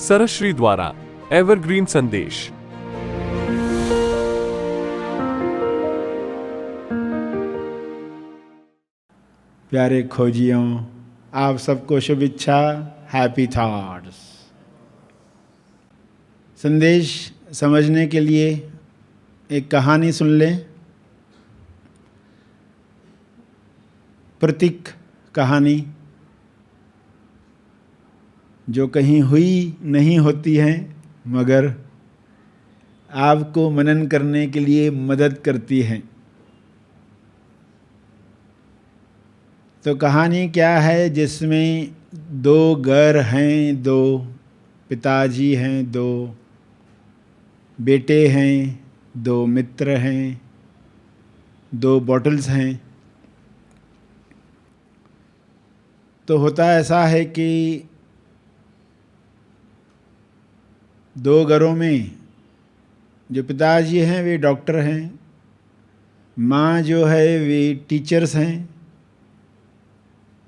सरश्री द्वारा एवरग्रीन संदेश। प्यारे खोजियों, आप सबको शुभ इच्छा, हैप्पी थॉट्स। संदेश समझने के लिए एक कहानी सुन लें। प्रतीक कहानी जो कहीं हुई नहीं होती है, मगर आपको मनन करने के लिए मदद करती है। तो कहानी क्या है, जिसमें दो घर हैं, दो पिताजी हैं, दो बेटे हैं, दो मित्र हैं, दो बॉटल्स हैं। तो होता ऐसा है कि दो घरों में जो पिताजी हैं वे डॉक्टर हैं, माँ जो है वे टीचर्स हैं,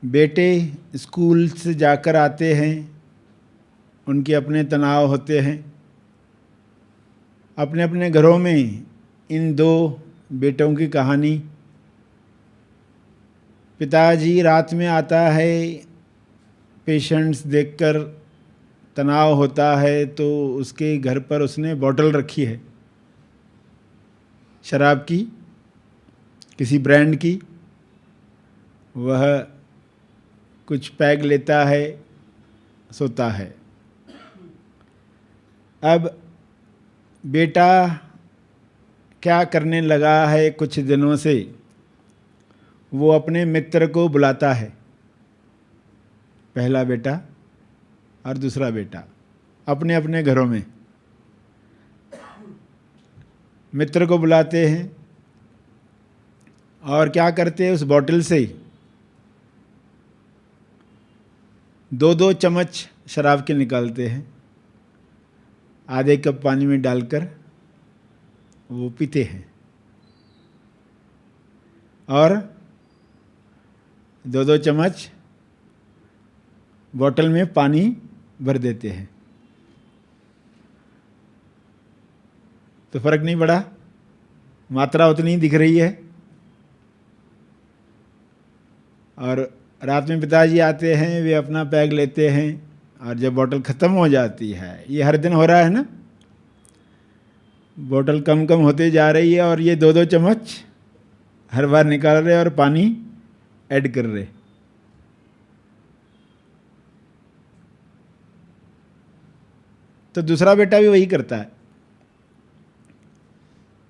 बेटे स्कूल से जाकर आते हैं, उनके अपने तनाव होते हैं। अपने अपने घरों में इन दो बेटों की कहानी। पिताजी रात में आता है, पेशेंट्स देखकर तनाव होता है, तो उसके घर पर उसने बॉटल रखी है शराब की, किसी ब्रांड की। वह कुछ पैग लेता है, सोता है। अब बेटा क्या करने लगा है, कुछ दिनों से वो अपने मित्र को बुलाता है। पहला बेटा और दूसरा बेटा अपने अपने घरों में मित्र को बुलाते हैं, और क्या करते हैं, उस बॉटल से दो दो चम्मच शराब के निकालते हैं, आधे कप पानी में डालकर वो पीते हैं, और दो दो चम्मच बॉटल में पानी भर देते हैं। तो फर्क नहीं पड़ा, मात्रा उतनी ही दिख रही है। और रात में पिताजी आते हैं, वे अपना पैग लेते हैं, और जब बोतल ख़त्म हो जाती है, ये हर दिन हो रहा है ना, बोतल कम कम होते जा रही है, और ये दो दो चम्मच हर बार निकाल रहे और पानी ऐड कर रहे। तो दूसरा बेटा भी वही करता है।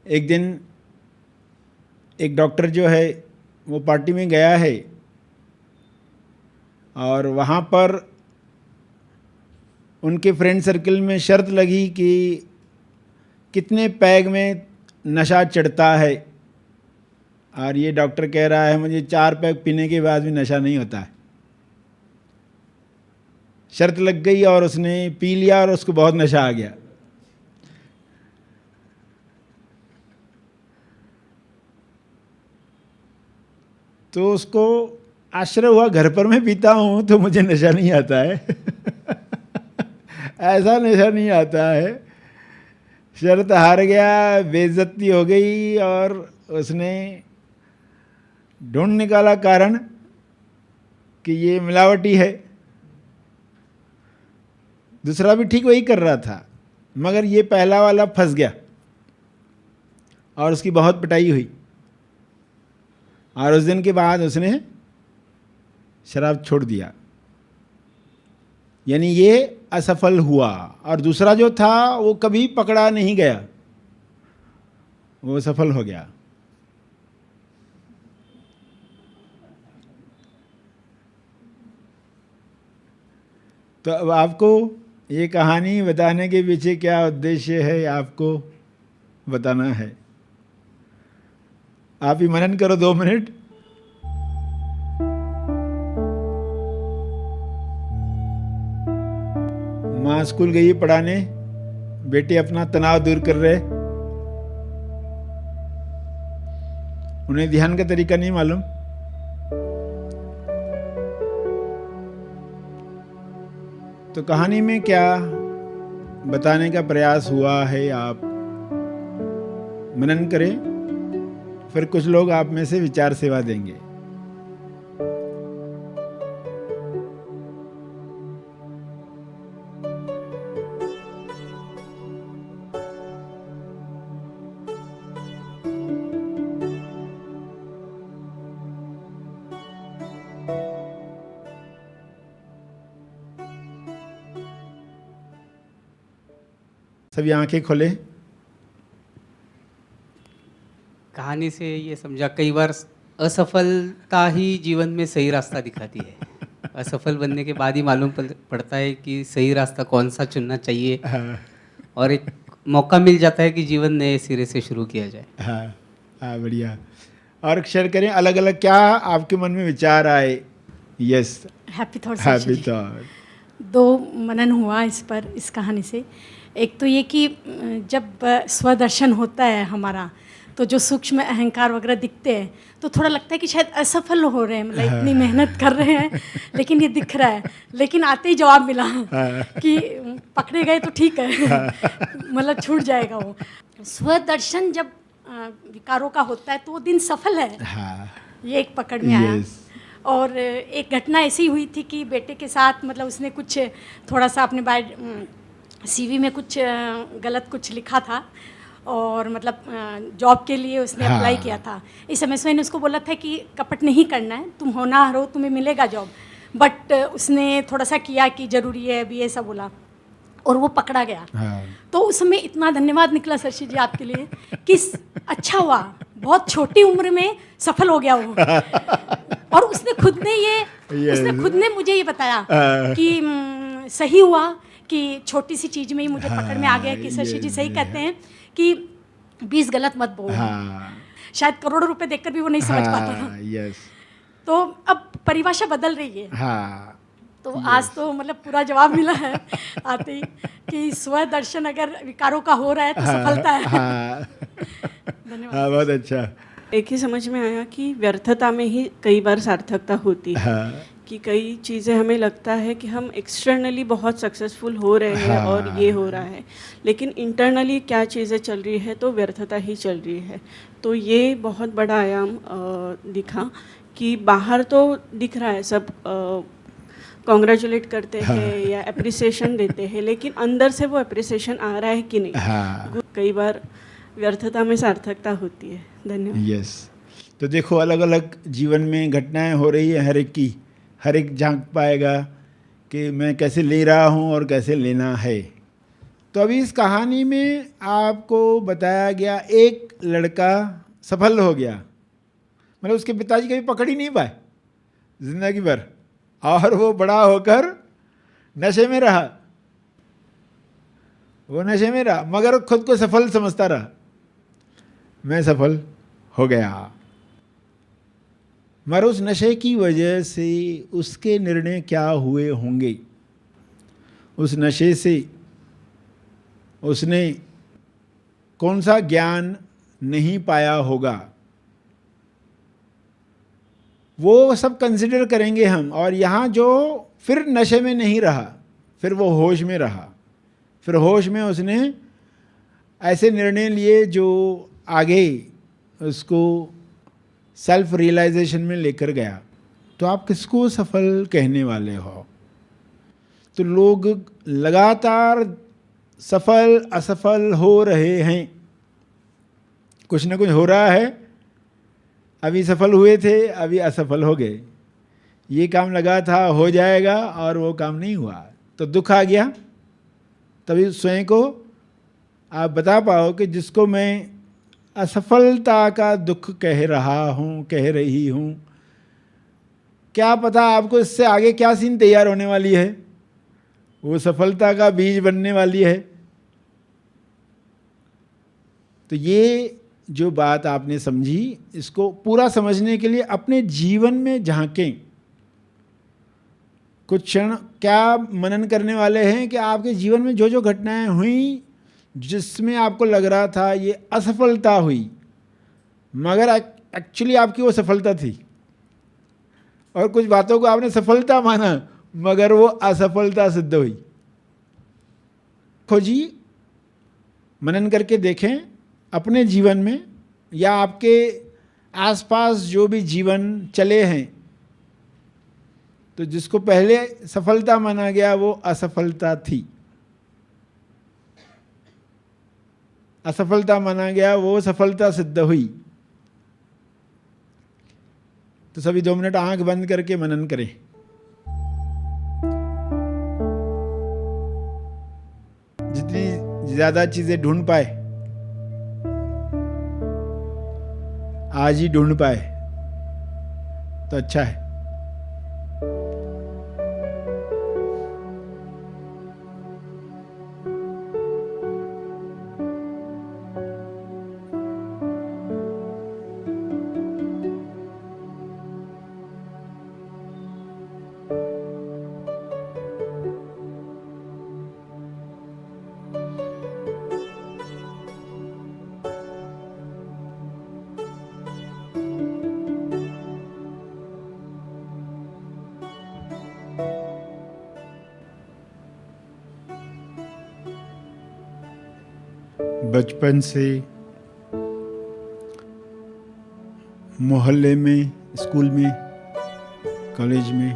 एक दिन एक डॉक्टर जो है वो पार्टी में गया है, और वहाँ पर उनके फ्रेंड सर्कल में शर्त लगी कि कितने पैग में नशा चढ़ता है। और ये डॉक्टर कह रहा है मुझे 4 पैग पीने के बाद भी नशा नहीं होता है। शर्त लग गई और उसने पी लिया और उसको बहुत नशा आ गया। तो उसको आश्चर्य हुआ, घर पर मैं पीता हूँ तो मुझे नशा नहीं आता है। ऐसा नशा नहीं आता है। शर्त हार गया, बेइज्जती हो गई, और उसने ढूंढ निकाला कारण कि ये मिलावटी है। दूसरा भी ठीक वही कर रहा था, मगर ये पहला वाला फंस गया और उसकी बहुत पिटाई हुई। और उस दिन के बाद उसने शराब छोड़ दिया, यानी ये असफल हुआ। और दूसरा जो था वो कभी पकड़ा नहीं गया, वो सफल हो गया। तो अब आपको ये कहानी बताने के पीछे क्या उद्देश्य है, आपको बताना है। आप ही मनन करो 2 मिनट। माँ स्कूल गई पढ़ाने, बेटे अपना तनाव दूर कर रहे। उन्हें ध्यान का तरीका नहीं मालूम। तो कहानी में क्या बताने का प्रयास हुआ है, आप मनन करें, फिर कुछ लोग आप में से विचार सेवा देंगे। सभी आंखें खोले। कहानी से ये समझा, कई बार असफलता ही जीवन में सही रास्ता दिखाती है। असफल बनने के बाद ही मालूम पड़ता है कि सही रास्ता कौन सा चुनना चाहिए, और एक मौका मिल जाता है कि जीवन नए सिरे से शुरू किया जाए। हाँ हाँ, बढ़िया। और शेयर करें अलग अलग क्या आपके मन में विचार आए। Yes, happy thoughts. Happy thought. दो मनन हुआ इस पर, इस कहानी से। एक तो ये कि जब स्वदर्शन होता है हमारा, तो जो सूक्ष्म अहंकार वगैरह दिखते हैं तो थोड़ा लगता है कि शायद असफल हो रहे हैं, मतलब इतनी मेहनत कर रहे हैं लेकिन ये दिख रहा है। लेकिन आते ही जवाब मिला कि पकड़े गए तो ठीक है, मतलब छूट जाएगा वो। स्वदर्शन जब विकारों का होता है तो वो दिन सफल है। ये एक पकड़ में आया। और एक घटना ऐसी हुई थी कि बेटे के साथ, मतलब उसने कुछ थोड़ा सा अपने CV में कुछ गलत कुछ लिखा था, और मतलब जॉब के लिए उसने अप्लाई किया था। इस समय से उसको बोला था कि कपट नहीं करना है, तुम होनहार हो, तुम्हें मिलेगा जॉब। बट उसने थोड़ा सा किया कि ज़रूरी है अभी, ऐसा बोला, और वो पकड़ा गया। तो उस समय इतना धन्यवाद निकला सरशी जी आपके लिए कि अच्छा हुआ, बहुत छोटी उम्र में सफल हो गया वो। और उसने खुद ने मुझे ये बताया कि सही हुआ कि छोटी सी चीज़ में ही मुझे पकड़ में आ गया कि शशि जी सही कहते हैं कि 20 गलत मत बोलो। शायद करोड़ों रुपए देखकर भी वो नहीं समझ पाता था। तो अब परिभाषा बदल रही है। तो आज तो मतलब पूरा जवाब मिला है आते ही कि स्वदर्शन अगर विकारों का हो रहा है तो सफलता है। धन्यवाद। बहुत अच्छा। एक ही समझ में आया कि व्यर्थता में ही कई बार सार्थकता होती है। कि कई चीज़ें हमें लगता है कि हम एक्सटर्नली बहुत सक्सेसफुल हो रहे हैं और ये हो रहा है, लेकिन इंटरनली क्या चीज़ें चल रही है तो व्यर्थता ही चल रही है। तो ये बहुत बड़ा आयाम दिखा कि बाहर तो दिख रहा है सब कॉन्ग्रेचुलेट करते हैं या अप्रिसिएशन देते हैं, लेकिन अंदर से वो अप्रिसिएशन आ रहा है कि नहीं। कई बार व्यर्थता में सार्थकता होती है। धन्यवाद। यस। तो देखो अलग अलग जीवन में घटनाएं हो रही है, हर एक झांक पाएगा कि मैं कैसे ले रहा हूँ और कैसे लेना है। तो अभी इस कहानी में आपको बताया गया एक लड़का सफल हो गया, मतलब उसके पिताजी कभी पकड़ ही नहीं पाए जिंदगी भर, और वो बड़ा होकर नशे में रहा। वो नशे में रहा मगर खुद को सफल समझता रहा, मैं सफल हो गया। मगर उस नशे की वजह से उसके निर्णय क्या हुए होंगे, उस नशे से उसने कौन सा ज्ञान नहीं पाया होगा, वो सब कंसिडर करेंगे हम। और यहाँ जो फिर नशे में नहीं रहा, फिर वो होश में रहा, फिर होश में उसने ऐसे निर्णय लिए जो आगे उसको सेल्फ रियलाइजेशन में लेकर गया। तो आप किसको सफल कहने वाले हो? तो लोग लगातार सफल असफल हो रहे हैं, कुछ ना कुछ हो रहा है। अभी सफल हुए थे, अभी असफल हो गए। ये काम लगा था हो जाएगा और वो काम नहीं हुआ, तो दुख आ गया। तभी स्वयं को आप बता पाओ कि जिसको मैं असफलता का दुख कह रहा हूँ, कह रही हूँ, क्या पता आपको इससे आगे क्या सीन तैयार होने वाली है, वो सफलता का बीज बनने वाली है। तो ये जो बात आपने समझी, इसको पूरा समझने के लिए अपने जीवन में झांकें। कुछ क्षण क्या मनन करने वाले हैं कि आपके जीवन में जो जो घटनाएं हुई जिसमें आपको लग रहा था ये असफलता हुई, मगर एक्चुअली आपकी वो सफलता थी, और कुछ बातों को आपने सफलता माना मगर वो असफलता सिद्ध हुई। खोजिए, मनन करके देखें अपने जीवन में या आपके आसपास जो भी जीवन चले हैं, तो जिसको पहले सफलता माना गया वो असफलता थी, असफलता माना गया वो सफलता सिद्ध हुई। तो सभी 2 मिनट आंख बंद करके मनन करें। जितनी ज्यादा चीजें ढूंढ पाए, आज ही ढूंढ पाए तो अच्छा है। बचपन से मोहल्ले में, स्कूल में, कॉलेज में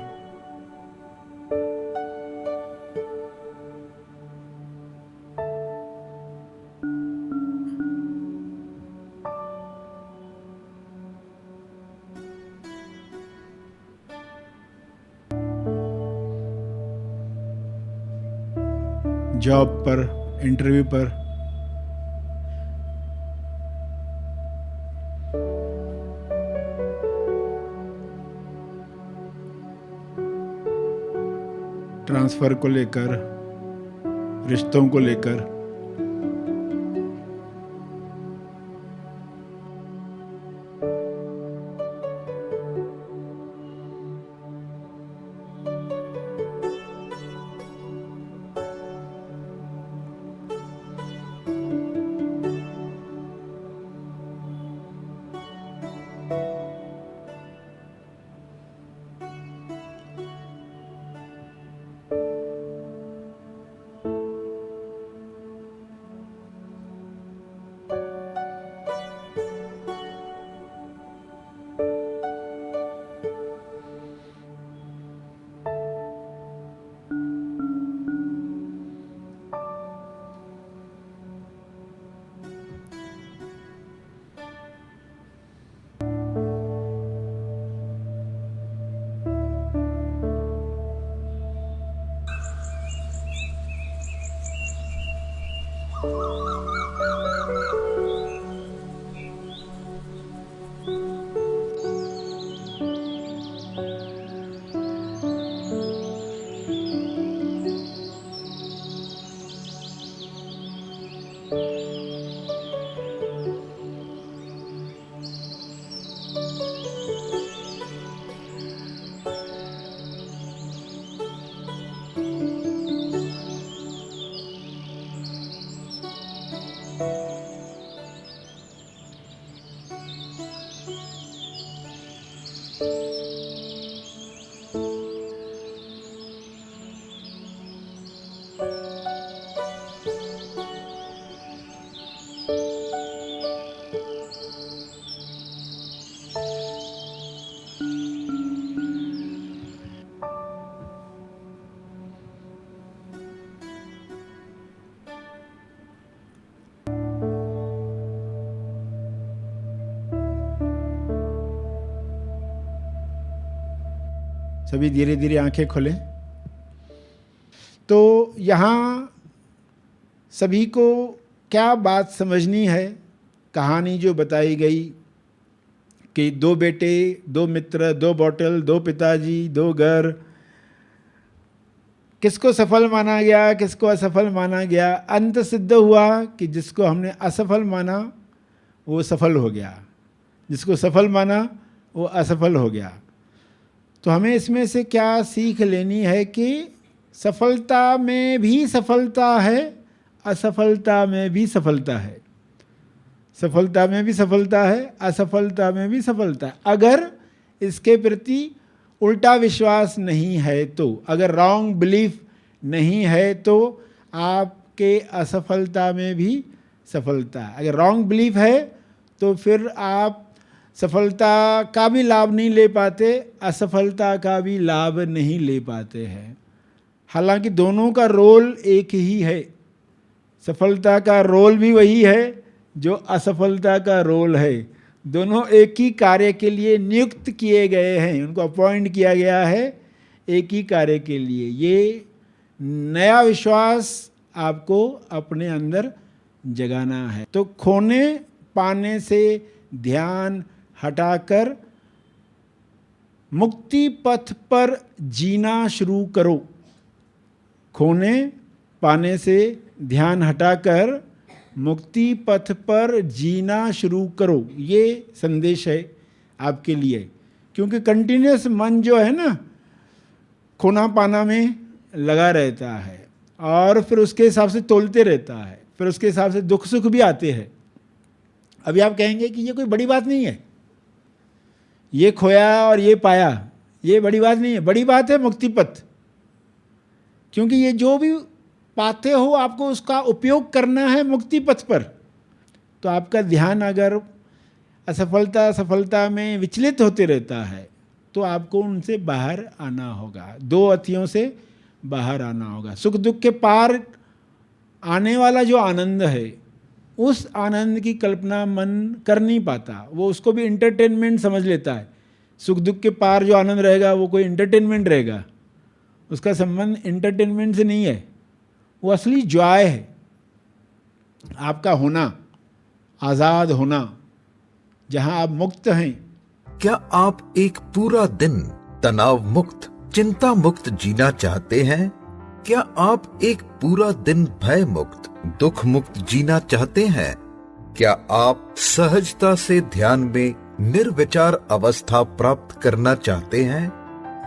जॉब पर, इंटरव्यू पर, ट्रांसफर को लेकर, रिश्तों को लेकर, सभी धीरे धीरे आंखें खोलें। तो यहाँ सभी को क्या बात समझनी है, कहानी जो बताई गई कि 2 बेटे, 2 मित्र, 2 बॉटल, 2 पिताजी, 2 घर, किसको सफल माना गया, किसको असफल माना गया। अंत सिद्ध हुआ कि जिसको हमने असफल माना वो सफल हो गया, जिसको सफल माना वो असफल हो गया। तो हमें इसमें से क्या सीख लेनी है कि सफलता में भी सफलता है, असफलता में भी सफलता है, सफलता में भी सफलता है, असफलता में भी सफलता है। अगर इसके प्रति उल्टा विश्वास नहीं है तो, अगर रॉन्ग बिलीफ नहीं है तो आप के असफलता में भी सफलता। अगर रॉन्ग बिलीफ है तो फिर आप सफलता का भी लाभ नहीं ले पाते, असफलता का भी लाभ नहीं ले पाते हैं। हालांकि दोनों का रोल एक ही है, सफलता का रोल भी वही है जो असफलता का रोल है। दोनों एक ही कार्य के लिए नियुक्त किए गए हैं, उनको अपॉइंट किया गया है एक ही कार्य के लिए। ये नया विश्वास आपको अपने अंदर जगाना है। तो खोने पाने से ध्यान हटाकर मुक्ति पथ पर जीना शुरू करो। खोने पाने से ध्यान हटाकर मुक्ति पथ पर जीना शुरू करो, ये संदेश है आपके लिए। क्योंकि कंटिन्यूस मन जो है ना, खोना पाना में लगा रहता है और फिर उसके हिसाब से तोलते रहता है, फिर उसके हिसाब से दुख सुख भी आते हैं। अभी आप कहेंगे कि ये कोई बड़ी बात नहीं है, ये खोया और ये पाया, ये बड़ी बात नहीं है। बड़ी बात है मुक्ति पथ, क्योंकि ये जो भी पाते हो आपको उसका उपयोग करना है मुक्ति पथ पर। तो आपका ध्यान अगर असफलता सफलता में विचलित होते रहता है तो आपको उनसे बाहर आना होगा, दो अतियों से बाहर आना होगा। सुख दुख के पार आने वाला जो आनंद है, उस आनंद की कल्पना मन कर नहीं पाता, वो उसको भी इंटरटेनमेंट समझ लेता है। सुख दुख के पार जो आनंद रहेगा वो कोई इंटरटेनमेंट रहेगा, उसका संबंध इंटरटेनमेंट से नहीं है, वो असली जॉय है। आपका होना, आज़ाद होना, जहां आप मुक्त हैं। क्या आप एक पूरा दिन तनाव मुक्त, चिंता मुक्त जीना चाहते हैं? क्या आप एक पूरा दिन भय मुक्त, दुख मुक्त जीना चाहते हैं? क्या आप सहजता से ध्यान में निर्विचार अवस्था प्राप्त करना चाहते हैं?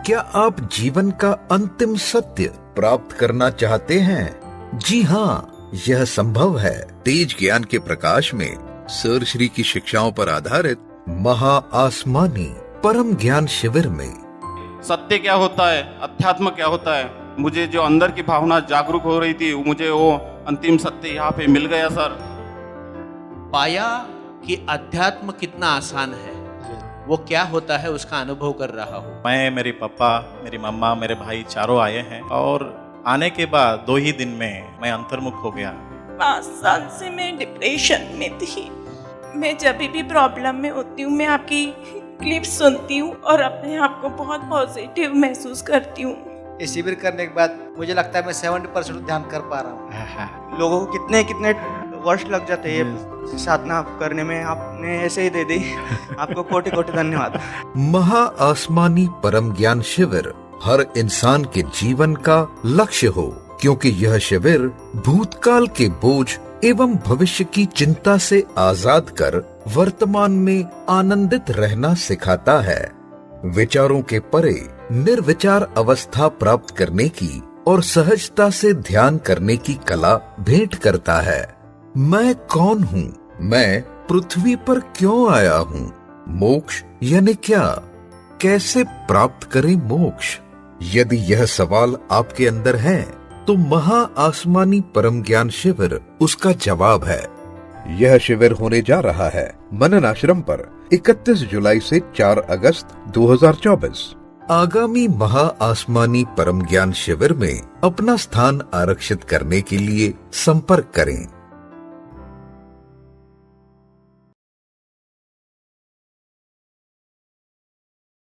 क्या आप जीवन का अंतिम सत्य प्राप्त करना चाहते हैं? जी हाँ, यह संभव है। तेज ज्ञान के प्रकाश में सर श्री की शिक्षाओं पर आधारित महा आसमानी परम ज्ञान शिविर में सत्य क्या होता है, अध्यात्म क्या होता है, मुझे जो अंदर की भावना जागरूक हो रही थी, मुझे वो अंतिम सत्य यहाँ पे मिल गया सर। पाया कि अध्यात्म कितना आसान है, वो क्या होता है उसका अनुभव कर रहा हूँ। मैं, मेरे पापा, मेरी मम्मा, मेरे भाई चारों आए हैं और आने के बाद 2 ही दिन में मैं अंतर्मुख हो गया। 5 साल से मैं डिप्रेशन में थी। मैं जब भी प्रॉब्लम में होती हूँ मैं आपकी क्लिप सुनती हूँ और अपने आप को बहुत पॉजिटिव महसूस करती हूँ। ये शिविर करने के बाद मुझे लगता है मैं 70% ध्यान कर पा रहा हूँ। लोगों को कितने कितने वर्ष लग जाते हैं ये साधना करने में, आपने ऐसे ही दे दी। आपको कोटि कोटि धन्यवाद। महा आसमानी परम ज्ञान शिविर हर इंसान के जीवन का लक्ष्य हो, क्योंकि यह शिविर भूतकाल के बोझ एवं भविष्य की चिंता से आजाद कर वर्तमान में आनंदित रहना सिखाता है। विचारों के परे निर्विचार अवस्था प्राप्त करने की और सहजता से ध्यान करने की कला भेंट करता है। मैं कौन हूँ? मैं पृथ्वी पर क्यों आया हूँ? मोक्ष यानी क्या? कैसे प्राप्त करें मोक्ष? यदि यह सवाल आपके अंदर है तो महा आसमानी परम ज्ञान शिविर उसका जवाब है। यह शिविर होने जा रहा है मनन आश्रम पर 31 जुलाई से 4 अगस्त 2024। आगामी महा आसमानी परम ज्ञान शिविर में अपना स्थान आरक्षित करने के लिए संपर्क करें।